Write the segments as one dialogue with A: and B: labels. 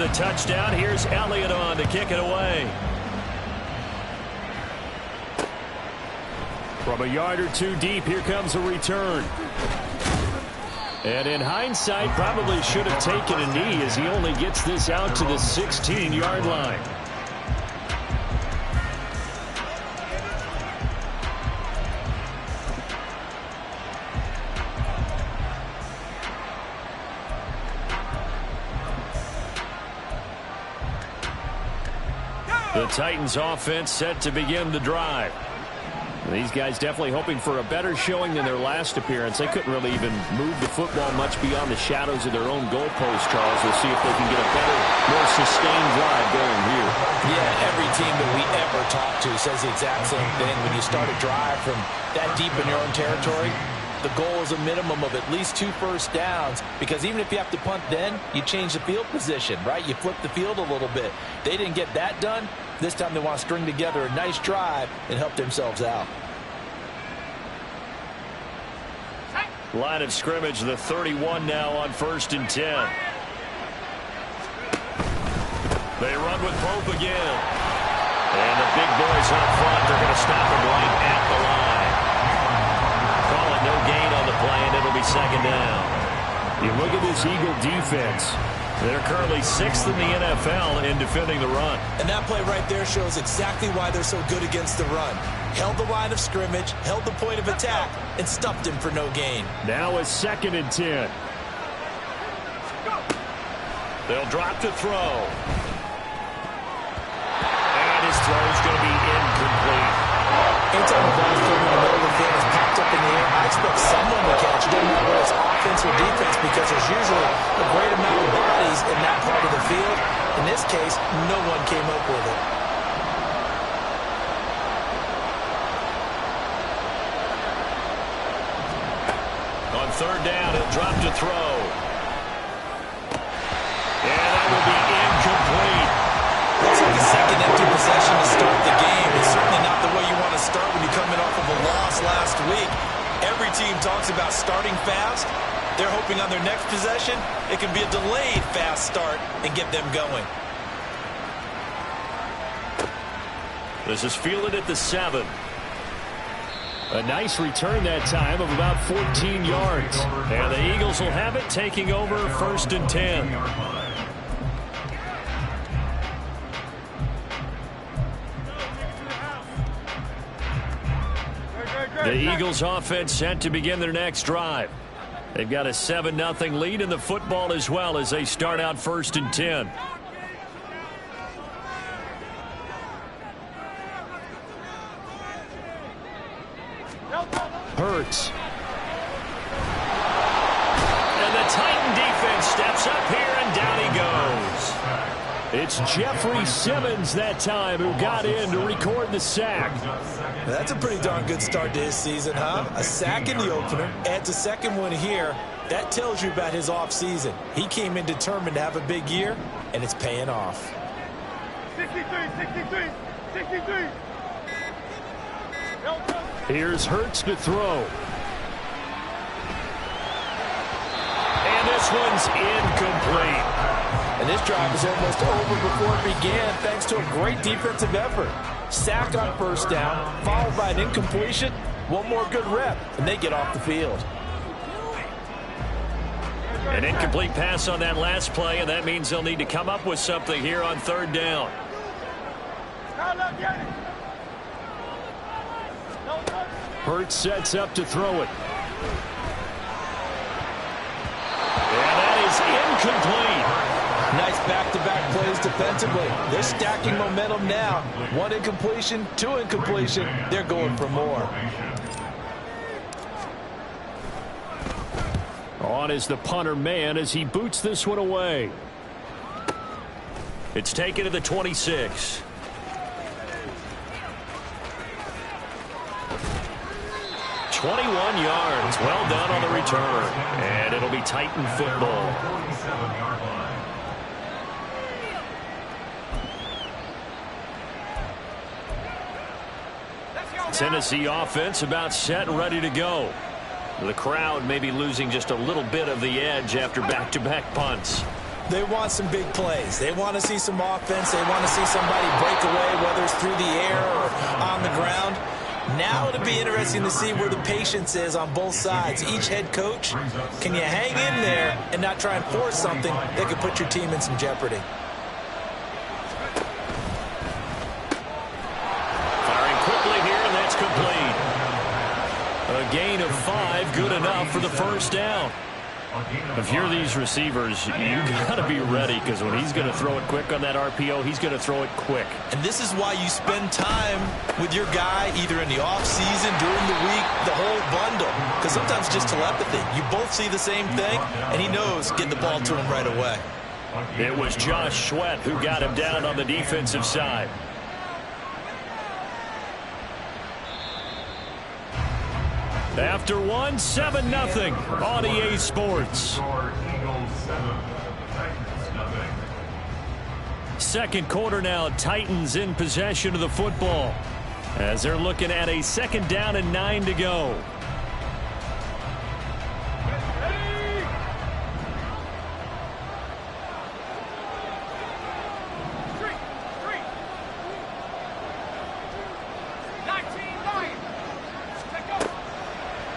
A: the touchdown. Here's Elliott on to kick it away. From a yard or two deep, here comes a return. And in hindsight, probably should have taken a knee as he only gets this out to the 16-yard line. The Titans offense set to begin the drive. These guys definitely hoping for a better showing than their last appearance. They couldn't really even move the football much beyond the shadows of their own goalpost, Charles. We'll see if they can get a better, more sustained drive going here.
B: Yeah, every team that we ever talk to says the exact same thing. When you start a drive from that deep in your own territory, the goal is a minimum of at least 2 first downs, because even if you have to punt then, you change the field position, right? You flip the field a little bit. They didn't get that done. This time they want to string together a nice drive and help themselves out.
A: Line of scrimmage, the 31 now on 1st and 10. They run with Pope again. And the big boys up front, they're going to stop him right at the line. Call it no gain on the play, and it'll be 2nd down. You look at this Eagle defense. They're currently 6th in the NFL in defending the run.
B: And that play right there shows exactly why they're so good against the run. Held the line of scrimmage, held the point of attack, and stuffed him for no gain.
A: Now a 2nd and 10. They'll drop to throw. And his throw is going to be incomplete.
B: Anytime the ball's thrown in the middle of the field, it's popped up in the air, I expect someone to catch it. Doesn't matter whether it's offense or defense, because there's usually a great amount of bodies in that part of the field. In this case, no one came up with it.
A: On 3rd down, he'll drop to throw. And that will be incomplete.
B: Looks like a second empty possession to start the game. It's certainly not the way you want to start when you're coming off of a loss last week. Every team talks about starting fast. They're hoping on their next possession, it can be a delayed fast start and get them going.
A: This is fielded at the 7. A nice return that time of about 14 yards. And the Eagles will have it, taking over 1st and 10. The Eagles offense set to begin their next drive. They've got a 7-0 lead in the football as well as they start out 1st and 10. Hurts. And the Titan defense steps up here, and down he goes. It's Jeffrey Simmons that time who got in to record the sack.
B: That's a pretty darn good start to his season, huh? A sack in the opener, adds a 2nd one here. That tells you about his offseason. He came in determined to have a big year, and it's paying off.
C: 63.
A: Here's Hurts to throw. And this one's incomplete.
B: And this drive is almost over before it began, thanks to a great defensive effort. Sack on 1st down, followed by an incompletion. One more good rep, and they get off the field.
A: An incomplete pass on that last play, and that means they'll need to come up with something here on 3rd down. Hurts sets up to throw it. And that is incomplete.
B: Nice back-to-back plays defensively. They're stacking momentum now. 1 incompletion, 2 incompletion. They're going for more.
A: On is the punter man as he boots this one away. It's taken to the 26. yards. Well done on the return. And it'll be Titan football. Tennessee offense about set and ready to go. The crowd may be losing just a little bit of the edge after back-to-back punts.
B: They want some big plays. They want to see some offense. They want to see somebody break away, whether it's through the air or on the ground. Now it'll be interesting to see where the patience is on both sides. Each head coach, can you hang in there and not try and force something that could put your team in some jeopardy?
A: Firing quickly here, and that's complete. A gain of 5, good enough for the first down. If you're these receivers, you got to be ready, because when he's going to throw it quick on that RPO, he's going to throw it quick.
B: And this is why you spend time with your guy either in the offseason, during the week, the whole bundle. Because sometimes just telepathy. You both see the same thing, and he knows get the ball to him right away.
A: It was Josh Sweat who got him down on the defensive side. After 1, 7-0 on EA Sports. Second quarter now, Titans in possession of the football as they're looking at a 2nd down and 9 to go.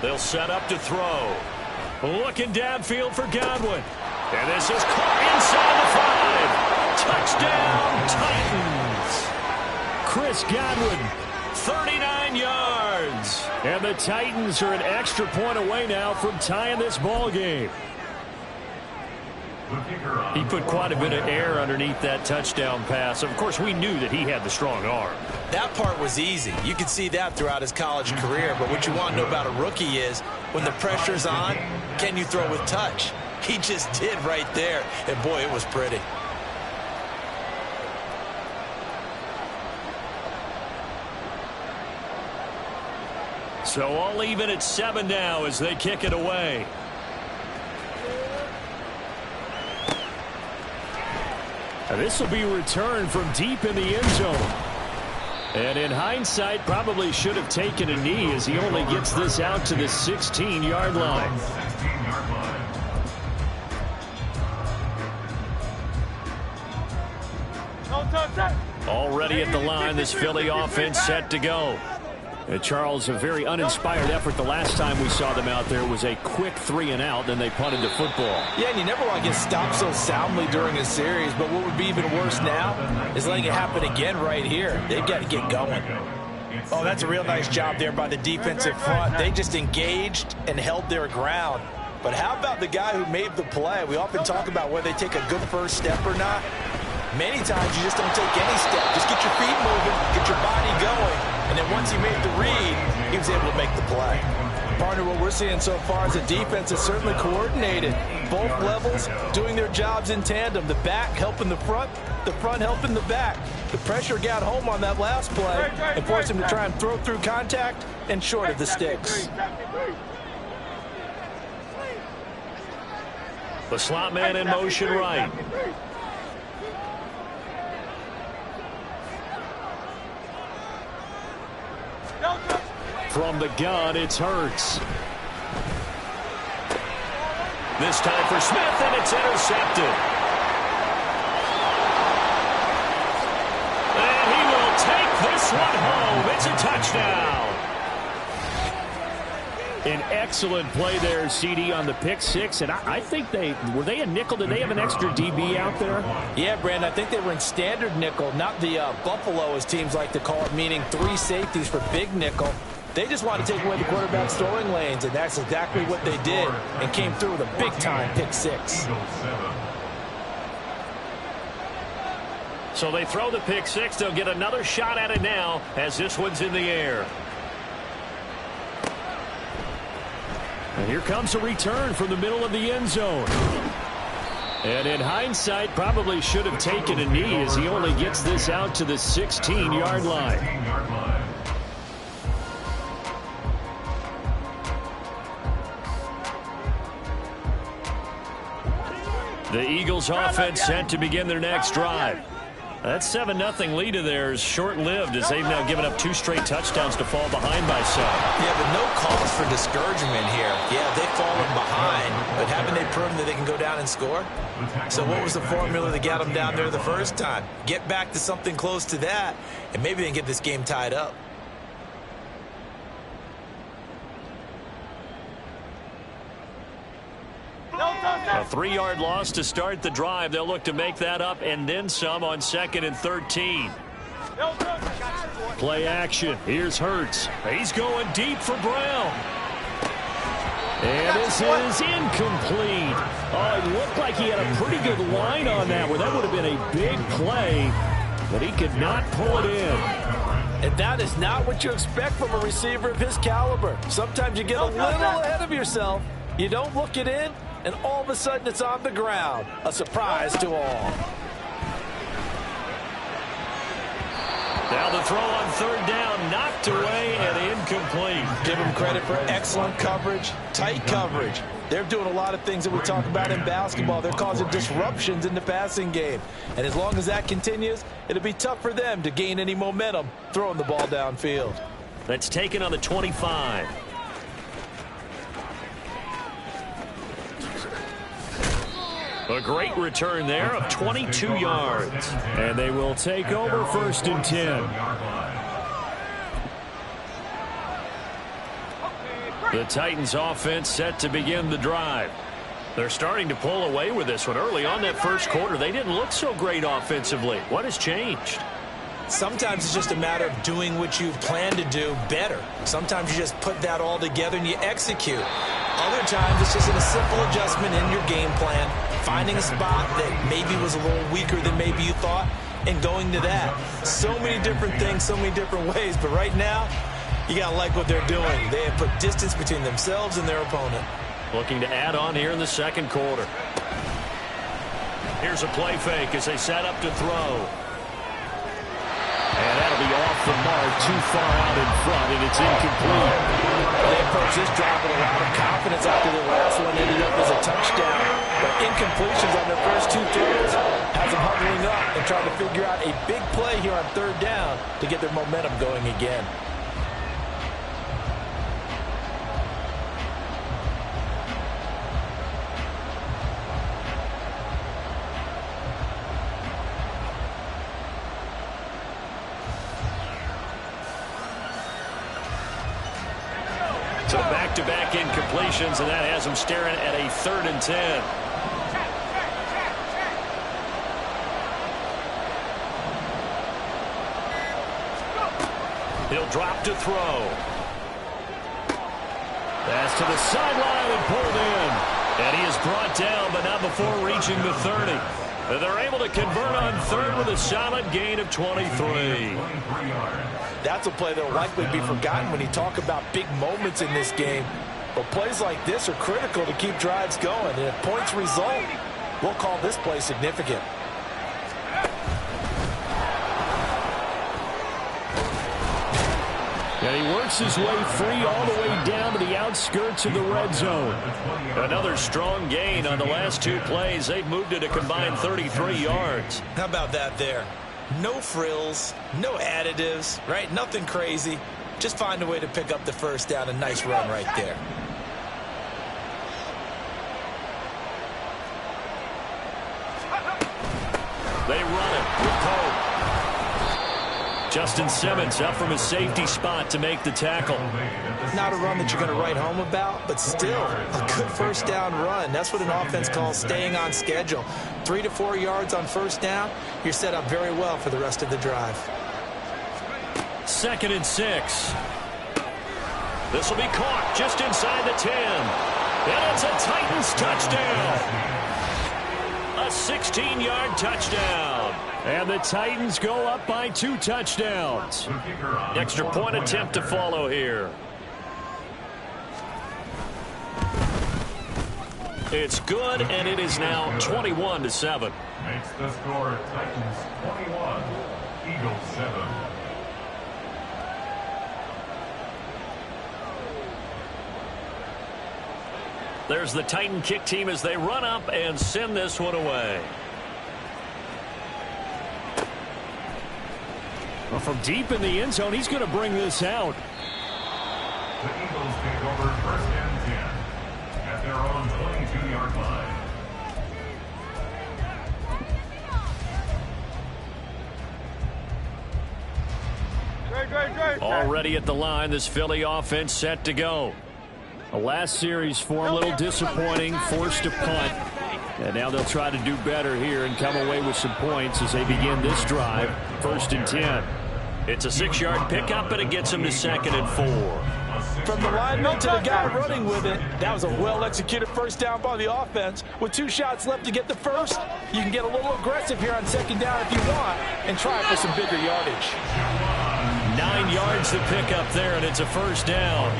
A: They'll set up to throw. Looking downfield for Godwin. And this is caught inside the 5. Touchdown, Titans. Chris Godwin, 39 yards. And the Titans are an extra point away now from tying this ball game. He put quite a bit of air underneath that touchdown pass. Of course, we knew that he had the strong arm.
B: That part was easy. You could see that throughout his college career. But what you want to know about a rookie is when the pressure's on, can you throw with touch? He just did right there. And, boy, it was pretty.
A: So all even at 7 now as they kick it away. This will be returned from deep in the end zone. And in hindsight, probably should have taken a knee as he only gets this out to the 16-yard line. Already at the line, this Philly offense set to go. Charles, a very uninspired effort the last time we saw them out there was a quick 3-and-out, then they punted the football.
B: Yeah, and you never want to get stopped so soundly during a series, but what would be even worse now is letting it happen again right here. They've got to get going. Oh, that's a real nice job there by the defensive front. They just engaged and held their ground. But how about the guy who made the play? We often talk about whether they take a good first step or not. Many times you just don't take any step. Just get your feet moving, get your body going, and then once he made the read, he was able to make the play. Partner, what we're seeing so far is the defense is certainly coordinated. Both levels doing their jobs in tandem. The back helping the front helping the back. The pressure got home on that last play and forced him to try and throw through contact and short of the sticks.
A: The slot man in motion right. From the gun, it's Hurts. This time for Smith, and it's intercepted. And he will take this one home. It's a touchdown. An excellent play there, CD, on the pick six. And I think were they a nickel? Did they have an extra DB out there?
B: Yeah, Brandon, I think they were in standard nickel, not the Buffalo, as teams like to call it, meaning 3 safeties for big nickel. They just want to take away the quarterback's throwing lanes, and that's exactly what they did and came through with a big-time pick six.
A: So they throw the pick six. They'll get another shot at it now as this one's in the air. And here comes a return from the middle of the end zone. And in hindsight, probably should have taken a knee as he only gets this out to the 16-yard line. The Eagles offense set to begin their next drive. That 7-0 lead of theirs short-lived as they've now given up 2 straight touchdowns to fall behind by 7.
B: Yeah, but no cause for discouragement here. Yeah, they've fallen behind, but haven't they proven that they can go down and score? So what was the formula that got them down there the first time? Get back to something close to that, and maybe they can get this game tied up.
A: A 3-yard loss to start the drive. They'll look to make that up and then some on 2nd and 13. Play action. Here's Hurts. He's going deep for Brown. And this is incomplete. Oh, it looked like he had a pretty good line on that one. That would have been a big play, but he could not pull it in.
B: And that is not what you expect from a receiver of his caliber. Sometimes you get a little ahead of yourself. You don't look it in, and all of a sudden it's on the ground. A surprise to all.
A: Now the throw on 3rd down, knocked away and incomplete.
B: Give them credit for excellent coverage, tight coverage. They're doing a lot of things that we talk about in basketball. They're causing disruptions in the passing game. And as long as that continues, it'll be tough for them to gain any momentum throwing the ball downfield.
A: That's taken on the 25. A great return there of 22 yards. And they will take over 1st and 10. The Titans offense set to begin the drive. They're starting to pull away with this one. Early on that first quarter, they didn't look so great offensively. What has changed?
B: Sometimes it's just a matter of doing what you plan to do better. Sometimes you just put that all together and you execute. Other times it's just a simple adjustment in your game plan, finding a spot that maybe was a little weaker than maybe you thought, and going to that. So many different things, so many different ways, but right now, you got to like what they're doing. They have put distance between themselves and their opponent.
A: Looking to add on here in the 2nd quarter. Here's a play fake as they set up to throw. And that'll be off the mark, too far out in front, and it's incomplete.
B: They approach this drive with a lot of confidence after the last one ended up as a touchdown. But incompletions on their first 2 throws has them huddling up and trying to figure out a big play here on 3rd down to get their momentum going again.
A: So back-to-back incompletions, and that has them staring at a 3rd and 10. He'll drop to throw. Pass to the sideline and pulled in. And he is brought down, but not before reaching the 30. They're able to convert on 3rd with a solid gain of 23.
B: That's a play that will likely be forgotten when you talk about big moments in this game. But plays like this are critical to keep drives going. And if points result, we'll call this play significant.
A: And he works his way free all the way down to the outskirts of the red zone. Another strong gain on the last 2 plays. They've moved it a combined 33 yards.
B: How about that there? No frills, no additives, right? Nothing crazy. Just find a way to pick up the 1st down. A nice run right there.
A: They run it with Pope. Justin Simmons up from his safety spot to make the tackle.
B: Not a run that you're going to write home about, but still a good 1st down run. That's what an offense calls staying on schedule. 3 to 4 yards on 1st down, you're set up very well for the rest of the drive.
A: 2nd and 6. This will be caught just inside the 10. And it's a Titans touchdown. A 16-yard touchdown. And the Titans go up by 2 touchdowns. Extra point attempt to follow here. It's good, and it is now 21-7.
C: Makes the score Titans 21, Eagles 7.
A: There's the Titan kick team as they run up and send this one away.
D: Well, from deep in the end zone, he's going to bring this out.
C: The Eagles take over 1st and 10 at their own 22-yard line.
A: Already at the line, this Philly offense set to go.
D: The last series for him, a little disappointing, forced to punt. And now they'll try to do better here and come away with some points as they begin this drive. 1st and 10.
A: It's a 6-yard pickup, and it gets them to 2nd and 4.
B: From the lineman to the guy running with it, that was a well-executed first down by the offense. With 2 shots left to get the first, you can get a little aggressive here on 2nd down if you want and try for some bigger yardage.
A: 9 yards to pick up there, and it's a 1st down.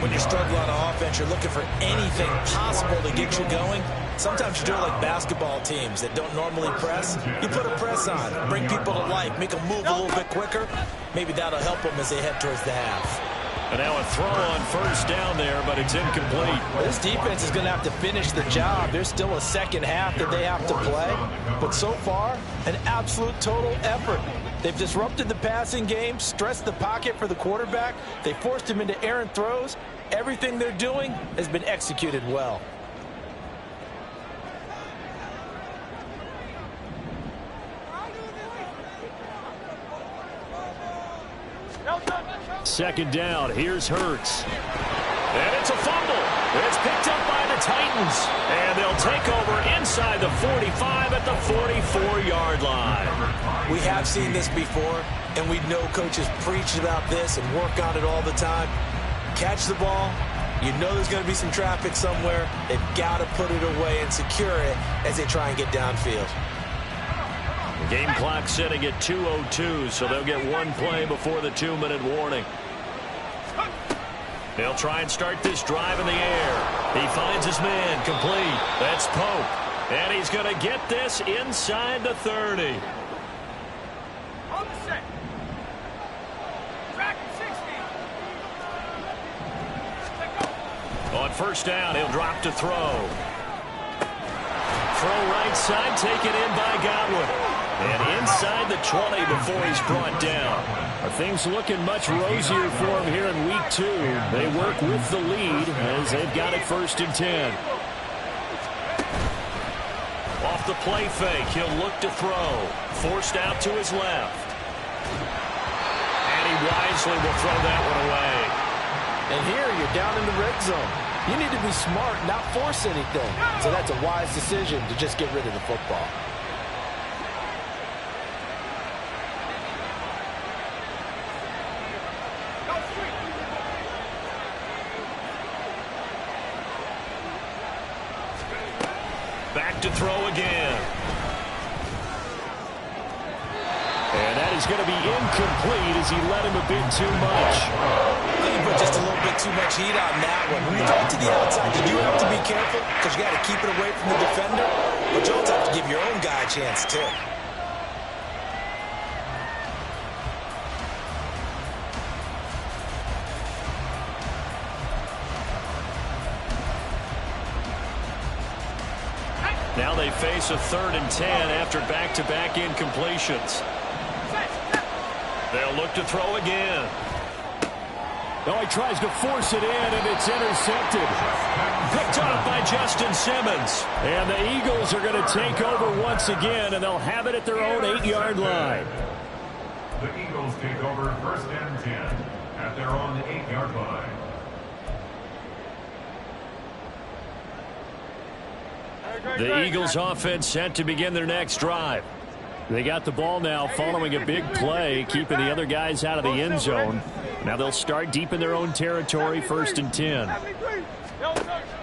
B: When you struggle on offense, you're looking for anything possible to get you going. Sometimes you do it like basketball teams that don't normally press. You put a press on, bring people to life, make them move a little bit quicker. Maybe that'll help them as they head towards the half.
A: And now a throw on 1st down there, but it's incomplete.
B: This defense is going to have to finish the job. There's still a second half that they have to play. But so far, an absolute total effort. They've disrupted the passing game, stressed the pocket for the quarterback. They forced him into errant throws. Everything they're doing has been executed well.
D: Second down. Here's Hurts.
A: And it's a fumble. It's picked up by the Titans. And they'll take over inside the 45 at the 44-yard line.
B: We have seen this before, and we know coaches preach about this and work on it all the time. Catch the ball. You know there's going to be some traffic somewhere. They've got to put it away and secure it as they try and get downfield.
A: Game clock sitting at 2:02, so they'll get 1 play before the 2-minute warning. They'll try and start this drive in the air. He finds his man, complete. That's Pope. And he's going to get this inside the 30.
E: On the set. Track 60.
A: On 1st down, he'll drop to throw. Throw right side, taken in by Godwin. And inside the 20 before he's brought down.
D: Are things looking much rosier for him here in week 2? They work with the lead as they've got it 1st and 10.
A: Off the play fake, he'll look to throw. Forced out to his left. And he wisely will throw that one away.
B: And here you're down in the red zone. You need to be smart, not force anything. So that's a wise decision to just get rid of the football.
A: Back to throw again.
D: And that is going to be incomplete as he let him a bit too much.
B: You put just a little bit too much heat on that one. When you throw it to the outside, you do have to be careful because you got to keep it away from the defender. But you also have to give your own guy a chance, too.
A: Now they face a 3rd and 10 after back-to-back incompletions. They'll look to throw again.
D: No, he tries to force it in, and it's intercepted.
A: Picked up by Justin Simmons.
D: And the Eagles are going to take over once again, and they'll have it at their own 8-yard line.
C: The Eagles take over 1st and 10 at their own 8-yard line.
A: The Eagles offense set to begin their next drive.
D: They got the ball now following a big play, keeping the other guys out of the end zone. Now they'll start deep in their own territory, 1st and 10.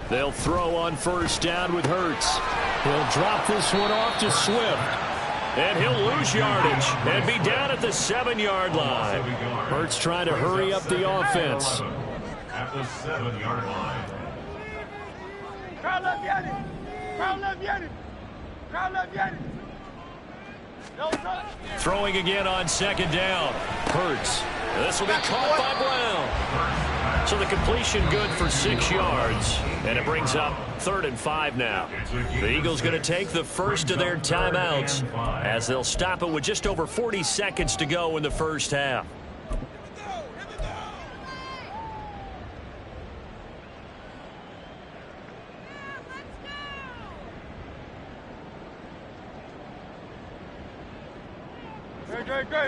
D: They'll throw on 1st down with Hurts. He'll drop this one off to Swift.
A: And he'll lose yardage and be down at the 7-yard line.
D: Hurts trying to hurry up the offense.
C: At the 7-yard line.
A: Throwing again on 2nd down. Hurts. This will be caught by Brown.
D: So the completion good for 6 yards, and it brings up 3rd and 5 now. The Eagles going to take the first of their timeouts as they'll stop it with just over 40 seconds to go in the first half.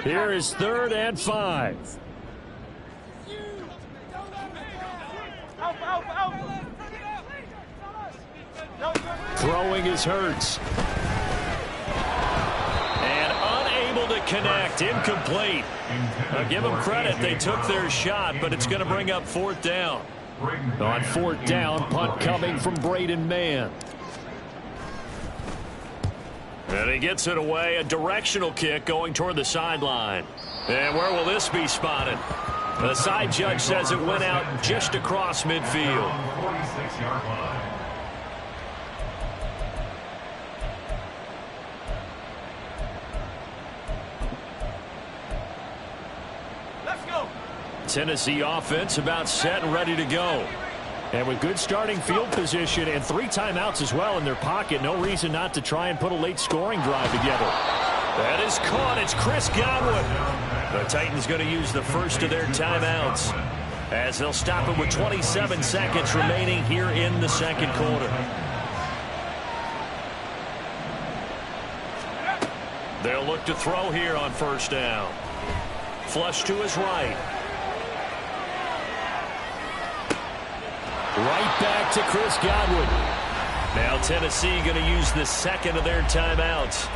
D: Here is 3rd and 5. Throwing is Hurts. And unable to connect. Incomplete. Now give them credit. They took their shot, but it's going to bring up 4th down. On 4th down, punt coming from Braden Mann. And he gets it away. A directional kick going toward the sideline. And where will this be spotted? The side judge says it went out just across midfield.
C: 46-yard line.
E: Let's go.
D: Tennessee offense about set and ready to go. And with good starting field position and 3 timeouts as well in their pocket, no reason not to try and put a late scoring drive together. That is caught. It's Chris Godwin. The Titans going to use the first of their timeouts as they'll stop it with 27 seconds remaining here in the second quarter. They'll look to throw here on 1st down. Flush to his right. Right back to Chris Godwin. Now Tennessee going to use the second of their timeouts.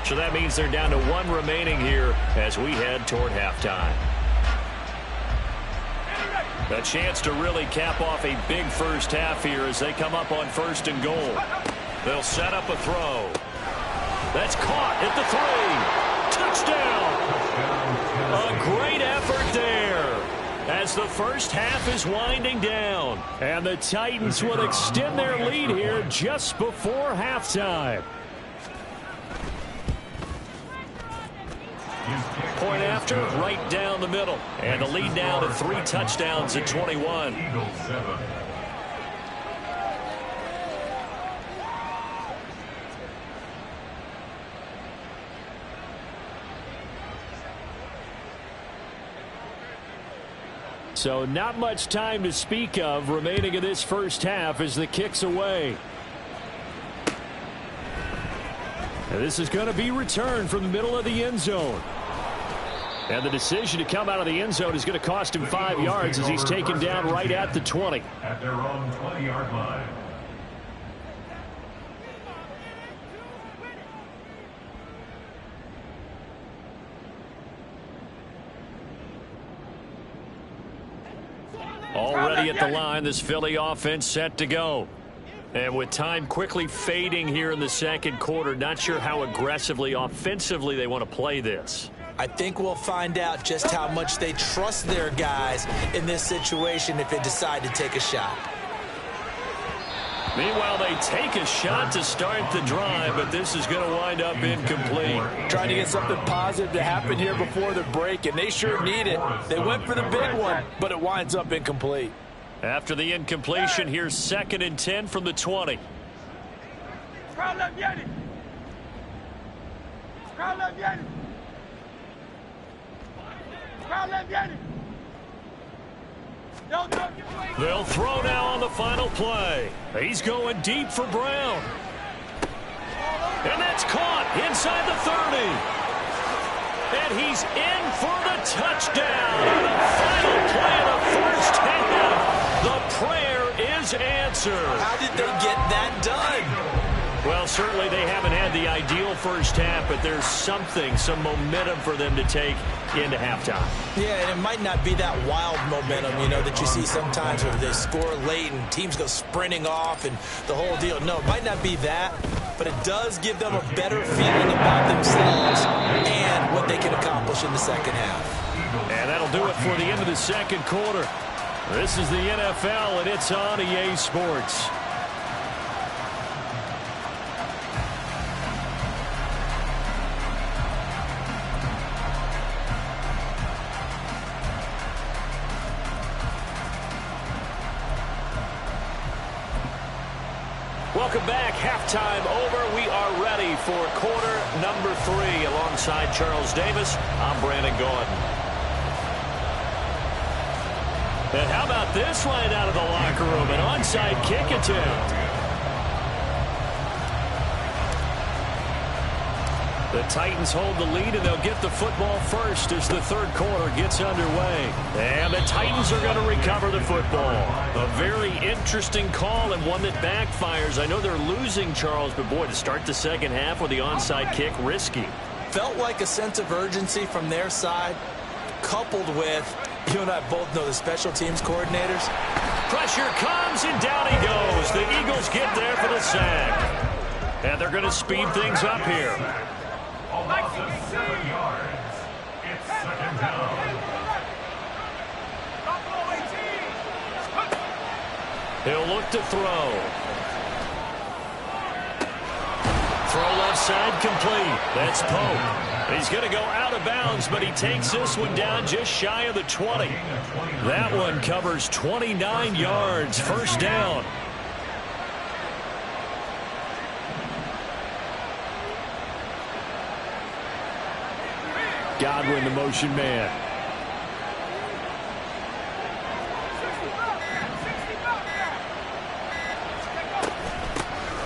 D: So that means they're down to 1 remaining here as we head toward halftime. A chance to really cap off a big first half here as they come up on 1st and goal. They'll set up a throw. That's caught at the 3. Touchdown. A great effort there as the first half is winding down. And the Titans will extend their lead here just before halftime. Point after, right down the middle. And the lead now to 3 touchdowns at 21.
C: Eagles 7.
D: So not much time to speak of remaining in this first half as the kick's away. And this is going to be returned from the middle of the end zone. And the decision to come out of the end zone is going to cost him 5 yards as he's taken down right at the 20.
C: At their own 20-yard line.
D: Already at the line, this Philly offense set to go. And with time quickly fading here in the second quarter, not sure how aggressively, offensively they want to play this.
B: I think we'll find out just how much they trust their guys in this situation if they decide to take a shot.
D: Meanwhile, they take a shot to start the drive, but this is going to wind up incomplete.
B: Trying to get something positive to happen here before the break, and they sure need it. They went for the big one, but it winds up incomplete.
D: After the incompletion, here's 2nd and 10 from the 20. They'll throw now on the final play. He's going deep for Brown. And that's caught inside the 30. And he's in for the touchdown. The final play of the first half. The prayer is answered.
B: How did they get that done?
D: Well, certainly they haven't had the ideal first half, but there's some momentum for them to take into halftime.
B: Yeah, and it might not be that wild momentum, you know, that you see sometimes where they score late and teams go sprinting off and the whole deal. No, it might not be that, but it does give them a better feeling about themselves and what they can accomplish in the second half.
D: And that'll do it for the end of the second quarter. This is the NFL, and it's on EA Sports. Welcome back. Halftime over. We are ready for quarter number 3. Alongside Charles Davis, I'm Brandon Gordon. And how about this line out of the locker room? An onside kick attempt. The Titans hold the lead, and they'll get the football first as the third quarter gets underway. And the Titans are going to recover the football. A very interesting call and one that backfires. I know they're losing, Charles, but boy, to start the second half with the onside kick, risky.
B: Felt like a sense of urgency from their side, coupled with, you and I both know the special teams coordinators.
D: Pressure comes, and down he goes. The Eagles get there for the sack. And they're going to speed things up here.
C: A loss of 7 yards. It's second down.
D: He'll look to throw. Throw left side complete. That's Pope. He's going to go out of bounds, but he takes this one down just shy of the 20. That one covers 29 yards. First down. Godwin, the motion man.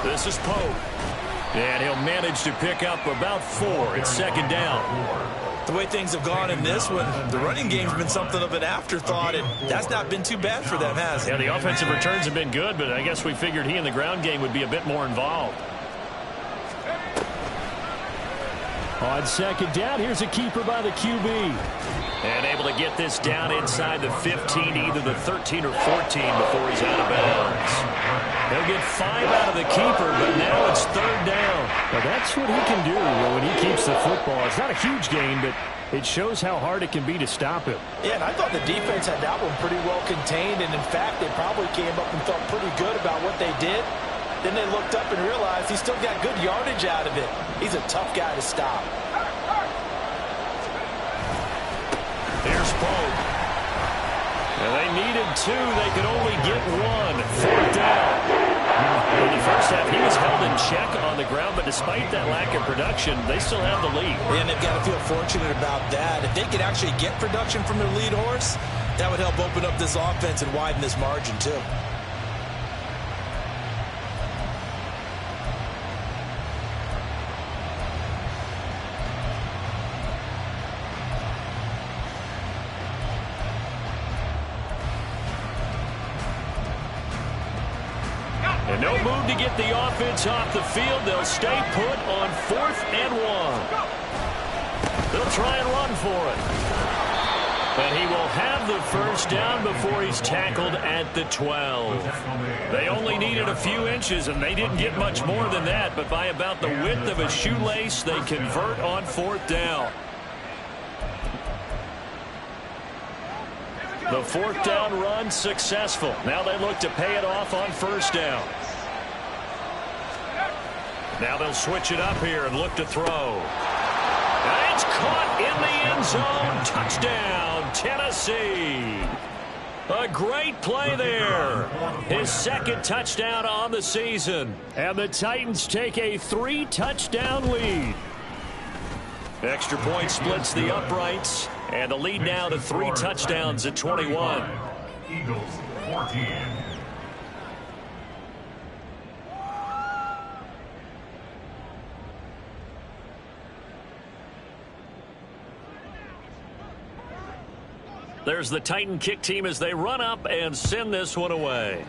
D: This is Pope. And he'll manage to pick up about 4. It's second down.
B: The way things have gone in this one, the running game's been something of an afterthought, and that's not been too bad for them, has it?
D: Yeah, the offensive returns have been good, but I guess we figured he in the ground game would be a bit more involved. On second down, here's a keeper by the QB. And able to get this down inside the 15, either the 13 or 14 before he's out of bounds. He'll get 5 out of the keeper, but now it's third down. Well, that's what he can do when he keeps the football. It's not a huge gain, but it shows how hard it can be to stop him.
B: Yeah, and I thought the defense had that one pretty well contained, and in fact, they probably came up and felt pretty good about what they did. Then they looked up and realized he still got good yardage out of it. He's a tough guy to stop.
D: Here's Pope. And they needed 2. They could only get 1. Fourth down. In the first half, he was held in check on the ground, but despite that lack of production, they still have the lead.
B: And they've got to feel fortunate about that. If they could actually get production from their lead horse, that would help open up this offense and widen this margin, too.
D: And no move to get the offense off the field. They'll stay put on 4th and 1. They'll try and run for it. But he will have the first down before he's tackled at the 12. They only needed a few inches, and they didn't get much more than that. But by about the width of a shoelace, they convert on 4th down. The 4th down run successful. Now they look to pay it off on first down. Now they'll switch it up here and look to throw. And it's caught in the end zone. Touchdown, Tennessee. A great play there. His second touchdown on the season. And the Titans take a 3-touchdown lead. Extra point splits the uprights. And the lead now to 3 touchdowns at 21.
C: Eagles 14.
D: There's the Titan kick team as they run up and send this one away.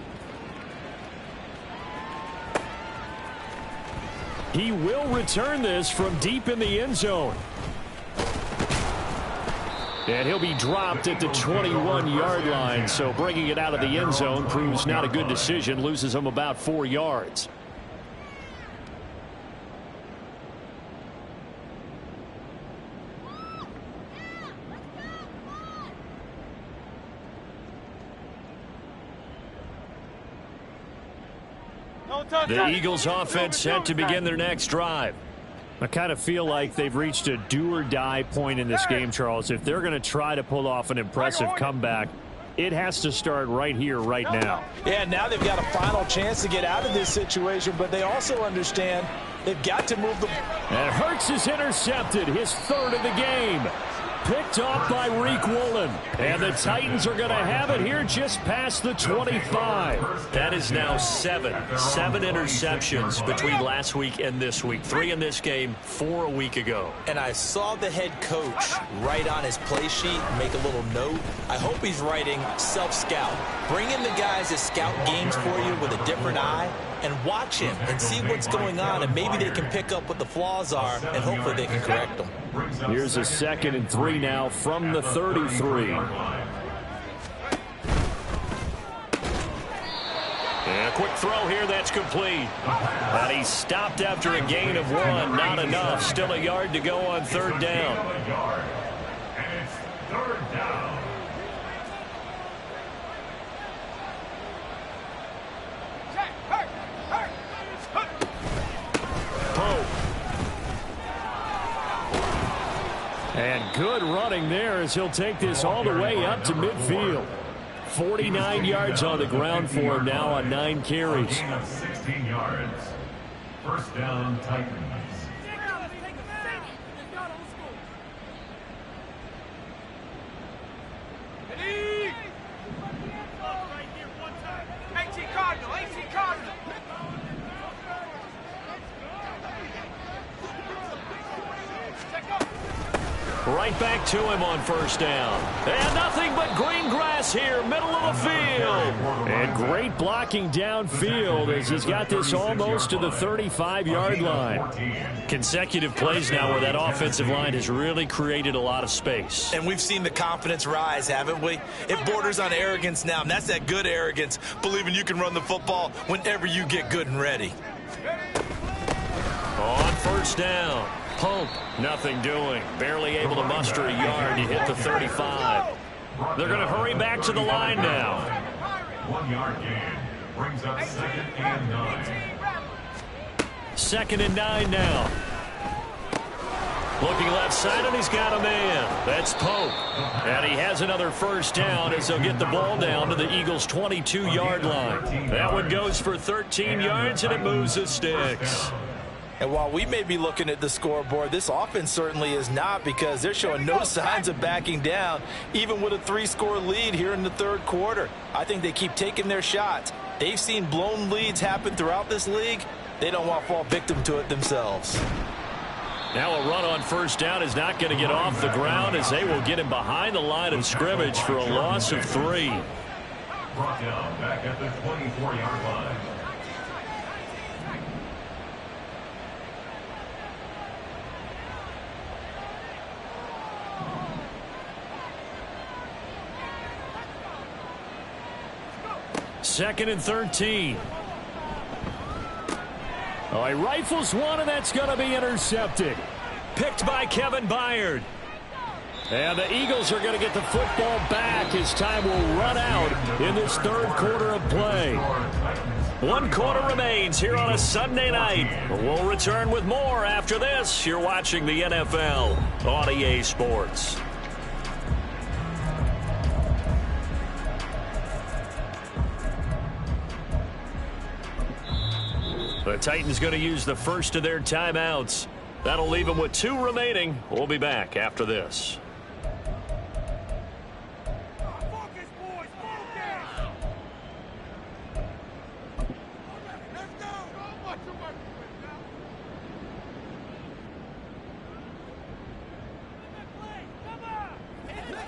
D: He will return this from deep in the end zone. And he'll be dropped at the 21-yard line, so bringing it out of the end zone proves not a good decision, loses him about 4 yards. The Eagles offense set to begin their next drive. I kind of feel like they've reached a do-or-die point in this game, Charles. If they're going to try to pull off an impressive comeback, It has to start right here, right now.
B: Yeah, now they've got a final chance to get out of this situation, but they also understand they've got to move the...
D: And Hurts is intercepted, his third of the game. Picked off by Reek Woolen. And the Titans are going to have it here just past the 25.
A: That is now seven interceptions between last week and this week. 3 in this game, 4 a week ago.
B: And I saw the head coach write on his play sheet, make a little note. I hope he's writing self-scout. Bring in the guys that scout games for you with a different eye and watch him and see what's going on, and maybe they can pick up what the flaws are, and hopefully they can correct them.
D: Here's a 2nd and 3 now from the 33.
A: And a quick throw here, that's complete. And he stopped after a gain of 1. Not enough. Still a yard to go on 3rd down.
C: And it's 3rd down.
A: Pope.
D: And good running there as he'll take this all the way up to midfield. 49 yards on the ground for him now on 9 carries.
C: Gain of 16 yards. 1st down, Titans.
A: Right back to him on 1st down. And nothing but green grass here, middle of the field.
D: And great blocking downfield as he's got this almost to the 35-yard line.
A: Consecutive plays now where that offensive line has really created a lot of space.
B: And we've seen the confidence rise, haven't we? It borders on arrogance now, and that's that good arrogance, believing you can run the football whenever you get good and ready.
A: On 1st down. Pope, nothing doing. Barely able to muster a yard to hit the 35. They're going to hurry back to the line now.
C: 1 yard gain. Brings up 2nd and 9.
A: 2nd and 9 now. Looking left side, and he's got a man. That's Pope. And he has another 1st down as they'll get the ball down to the Eagles' 22-yard line. That one goes for 13 yards, and it moves the sticks.
B: And while we may be looking at the scoreboard, this offense certainly is not, because they're showing no signs of backing down, even with a 3-score lead here in the 3rd quarter. I think they keep taking their shots. They've seen blown leads happen throughout this league. They don't want to fall victim to it themselves.
A: Now a run on 1st down is not going to get off the ground as they will get him behind the line of scrimmage for a loss of 3.
C: Brought down back at the 24-yard line.
A: Second and 13.
D: Oh, he rifles one, and that's going to be intercepted.
A: Picked by Kevin Byard.
D: And the Eagles are going to get the football back as time will run out in this 3rd quarter of play.
A: 1 quarter remains here on a Sunday night. We'll return with more after this. You're watching the NFL on EA Sports. The Titans going to use the first of their timeouts. That'll leave them with 2 remaining. We'll be back after this.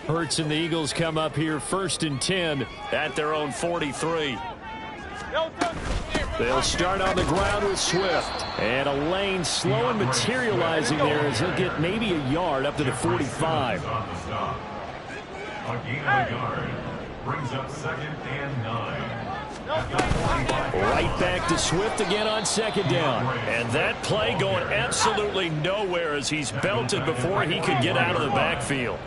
D: Hurts and the Eagles come up here 1st and 10
A: at their own 43.
D: They'll start on the ground with Swift. And a lane slow and materializing there as he'll get maybe a yard up to the 45.
C: A gain of a yard. Brings up 2nd and 9.
D: Right back to Swift again on 2nd down.
A: And that play going absolutely nowhere as he's belted before he could get out of the backfield.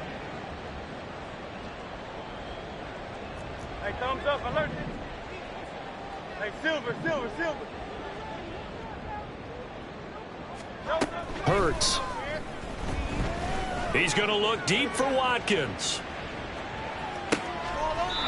E: Hey, thumbs up, alert. Hey, silver.
D: Hurts.
A: He's going to look deep for Watkins.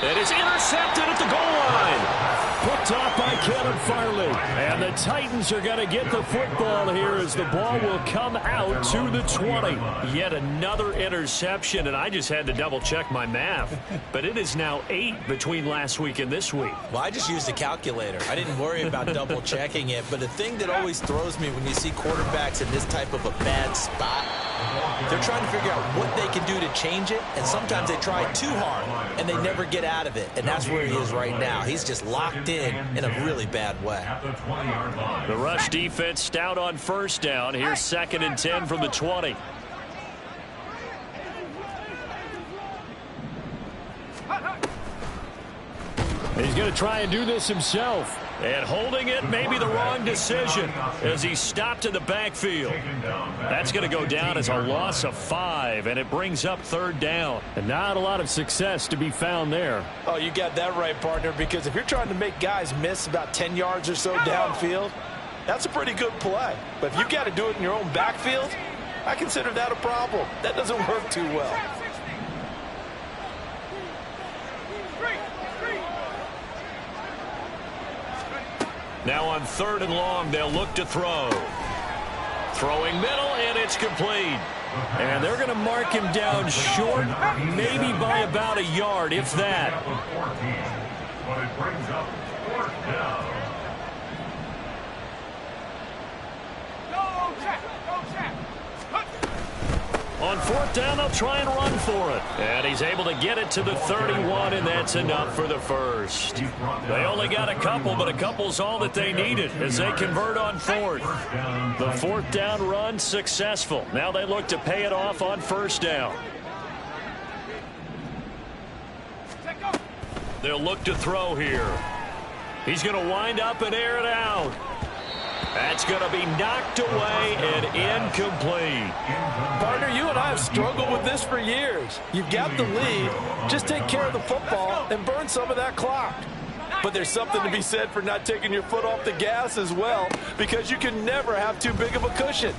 D: It is intercepted at the goal line. Picked off by Kevin Farley. And the Titans are going to get the football here as the ball will come out to the 20. Yet another interception, and I just had to double-check my math. But it is now 8 between last week and this week.
B: Well, I just used a calculator. I didn't worry about double-checking it. But the thing that always throws me when you see quarterbacks in this type of a bad spot, they're trying to figure out what they can do to change it, and sometimes they try too hard, and they never get out of it. And that's where he is right now. He's just locked in a really bad way.
D: The rush defense stout on first down. Here's 2nd and 10 from the 20. He's going to try and do this himself. And holding it may be the wrong decision as he stopped in the backfield. That's going to go down as a loss of 5, and it brings up 3rd down. And not a lot of success to be found there.
B: Oh, you got that right, partner, because if you're trying to make guys miss about 10 yards or so downfield, that's a pretty good play. But if you've got to do it in your own backfield, I consider that a problem. That doesn't work too well.
D: Now on 3rd and long, they'll look to throw. Throwing middle, and it's complete. And they're going to mark him down short, maybe by about a yard, if that.
C: But it brings up 4th down.
D: On 4th down, they'll try and run for it. And he's able to get it to the 31, and that's enough for the first. They only got a couple, but a couple's all that they needed as they convert on 4th. The 4th down run successful. Now they look to pay it off on 1st down. They'll look to throw here. He's going to wind up and air it out. That's going to be knocked away and incomplete.
B: Partner, you and I have struggled with this for years. You've got the lead. Just take care of the football and burn some of that clock. But there's something to be said for not taking your foot off the gas as well, because you can never have too big of a cushion.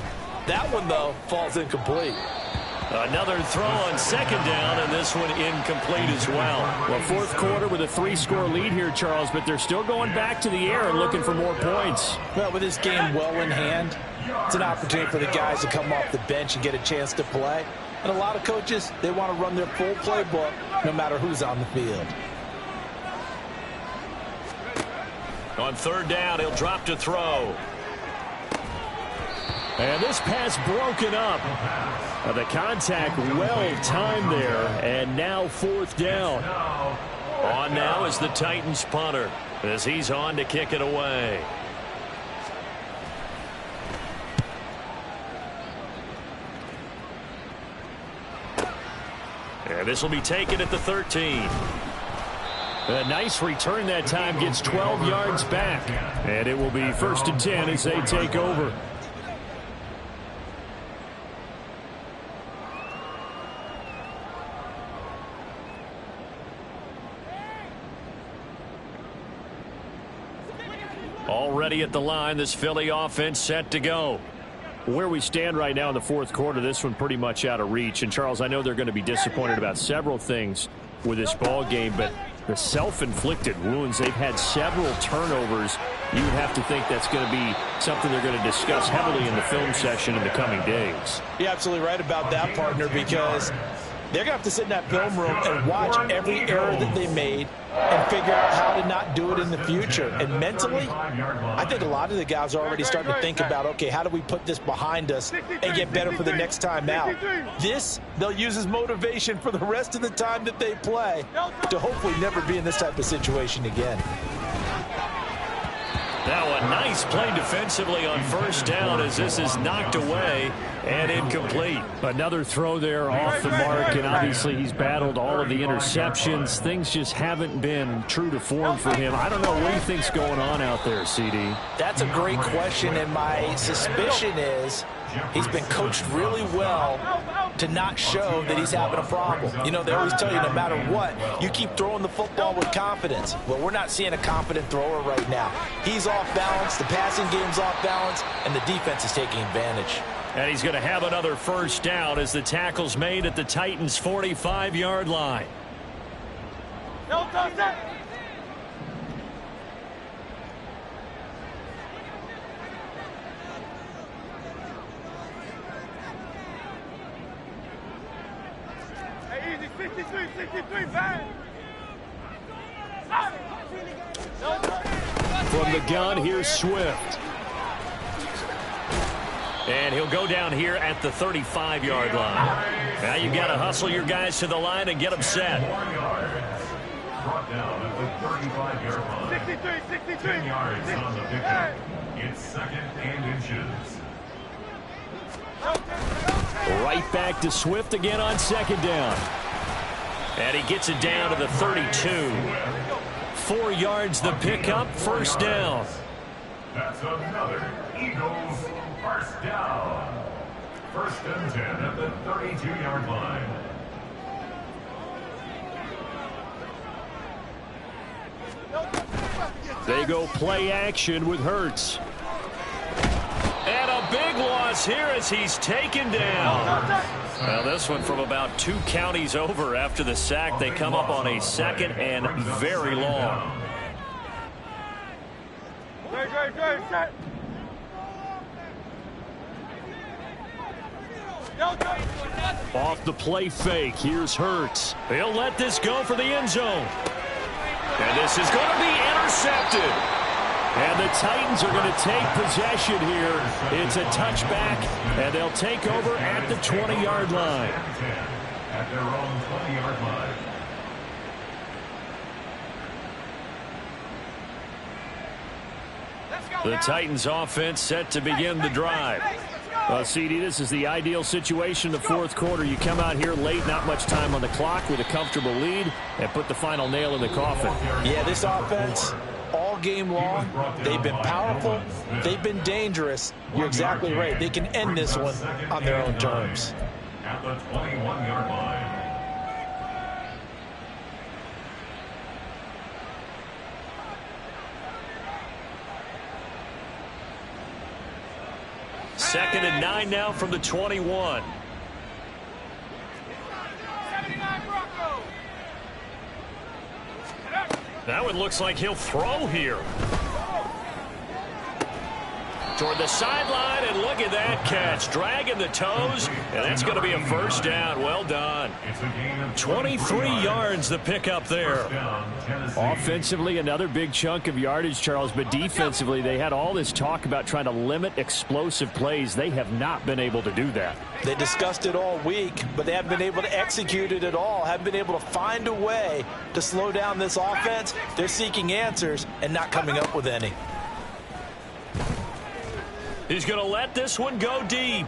B: That one, though, falls incomplete.
D: Another throw on 2nd down, and this one incomplete as well. Well, 4th quarter with a 3-score lead here, Charles, but they're still going back to the air and looking for more points.
B: Well, with this game well in hand, it's an opportunity for the guys to come off the bench and get a chance to play. And a lot of coaches, they want to run their full playbook no matter who's on the field.
D: On 3rd down, he'll drop to throw. And this pass broken up. The contact well timed there, and now 4th down. On now is the Titans punter as he's on to kick it away. And this will be taken at the 13. A nice return that time, gets 12 yards back. And it will be 1st and 10 as they take over. Already at the line, this Philly offense set to go. Where we stand right now in the 4th quarter, this one pretty much out of reach. And, Charles, I know they're going to be disappointed about several things with this ball game, but the self-inflicted wounds, they've had several turnovers. You would have to think that's going to be something they're going to discuss heavily in the film session in the coming days.
B: You're absolutely right about that, partner, because they're going to have to sit in that film room and watch every error that they made and figure out how to not do it in the future. And mentally, I think a lot of the guys are already starting to think about, okay, how do we put this behind us and get better for the next time out? This, they'll use as motivation for the rest of the time that they play to hopefully never be in this type of situation again.
D: Now a nice play defensively on 1st down as this is knocked away and incomplete. Another throw there off the mark, and obviously he's battled all of the interceptions. Things just haven't been true to form for him. I don't know what he thinks going on out there, CD.
B: That's a great question, and my suspicion is he's been coached really well to not show that he's having a problem. You know, they always tell you no matter what, you keep throwing the football with confidence. Well, we're not seeing a confident thrower right now. He's off balance, the passing game's off balance, and the defense is taking advantage.
D: And he's going to have another 1st down as the tackle's made at the Titans' 45-yard line.
E: Don't touch that. Hey, easy, 63, bang.
D: From the gun, here's Swift. And he'll go down here at the 35-yard line. Now you've got to hustle your guys to the line and get them set.
C: 4 yards. Brought down at the 35-yard line.
E: 63.
C: 10 yards on the pickup. It's second and inches.
D: Right back to Swift again on second down. And he gets it down to the 32. 4 yards the pickup, first down.
C: That's another Eagles first down. First and 10 at the 32-yard line.
D: They go play action with Hurts. And a big loss here as he's taken down. Now this one from about 2 counties over after the sack. They come up on a second and very long.
E: Great.
D: Off the play fake, here's Hurts. He'll let this go for the end zone. And this is going to be intercepted. And the Titans are going to take possession here. It's a touchback, and they'll take over at the 20-yard line.
C: At their own 20-yard line.
D: The Titans offense set to begin the drive. Well, CD, this is the ideal situation in the fourth quarter. You come out here late, not much time on the clock with a comfortable lead, and put the final nail in the coffin.
B: Yeah, this offense, all game long, they've been powerful, they've been dangerous. You're exactly right. They can end this one on their own terms.
C: At the 21-yard line.
D: Second and 9 now from the 21. That one looks like he'll throw here. Toward the sideline, and look at that catch. Dragging the toes, and that's going to be a first down. Well done. 23 yards the pickup there. Offensively, another big chunk of yardage, Charles, but defensively, they had all this talk about trying to limit explosive plays. They have not been able to do that.
B: They discussed it all week, but they haven't been able to execute it at all, haven't been able to find a way to slow down this offense. They're seeking answers and not coming up with any.
D: He's going to let this one go deep.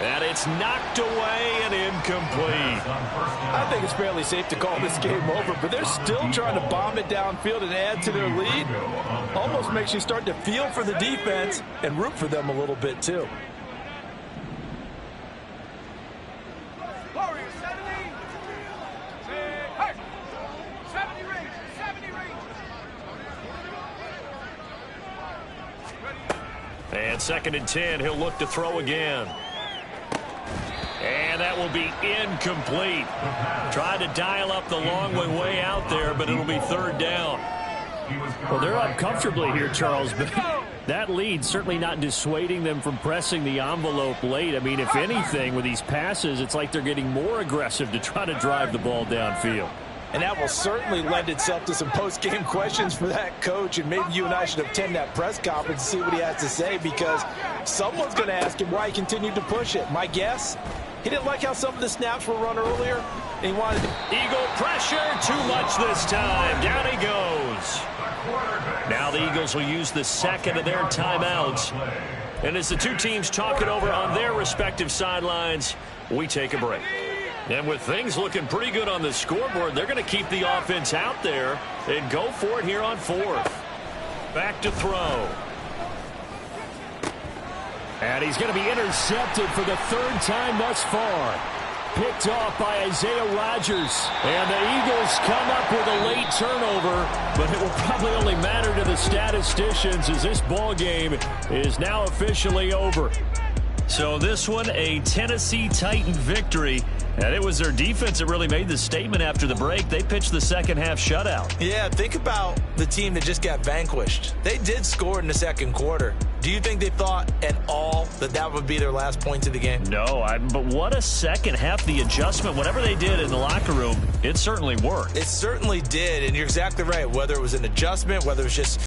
D: And it's knocked away and incomplete.
B: I think it's fairly safe to call this game over, but they're still trying to bomb it downfield and add to their lead. Almost makes you start to feel for the defense and root for them a little bit, too.
D: And second and 10, he'll look to throw again. And that will be incomplete. Tried to dial up the long way out there, but it'll be third down. Well, they're up comfortably here, Charles, but that lead certainly not dissuading them from pressing the envelope late. I mean, if anything, with these passes, it's like they're getting more aggressive to try to drive the ball downfield.
B: And that will certainly lend itself to some post-game questions for that coach, and maybe you and I should attend that press conference and see what he has to say, because someone's going to ask him why he continued to push it. My guess, he didn't like how some of the snaps were run earlier, and he wanted to...
D: Eagle pressure, too much this time. Down he goes. Now the Eagles will use the second of their timeouts. And as the two teams talk it over on their respective sidelines, we take a break. And with things looking pretty good on the scoreboard, they're going to keep the offense out there and go for it here on fourth. Back to throw. And he's going to be intercepted for the third time thus far. Picked off by Isaiah Rodgers. And the Eagles come up with a late turnover, but it will probably only matter to the statisticians as this ball game is now officially over. So this one, a Tennessee Titan victory. And it was their defense that really made the statement after the break. They pitched the second half shutout.
B: Yeah, think about the team that just got vanquished. They did score in the second quarter. Do you think they thought at all that that would be their last points of the game?
D: No, but what a second half. The adjustment, whatever they did in the locker room, it certainly worked.
B: It certainly did, and you're exactly right. Whether it was an adjustment, whether it was just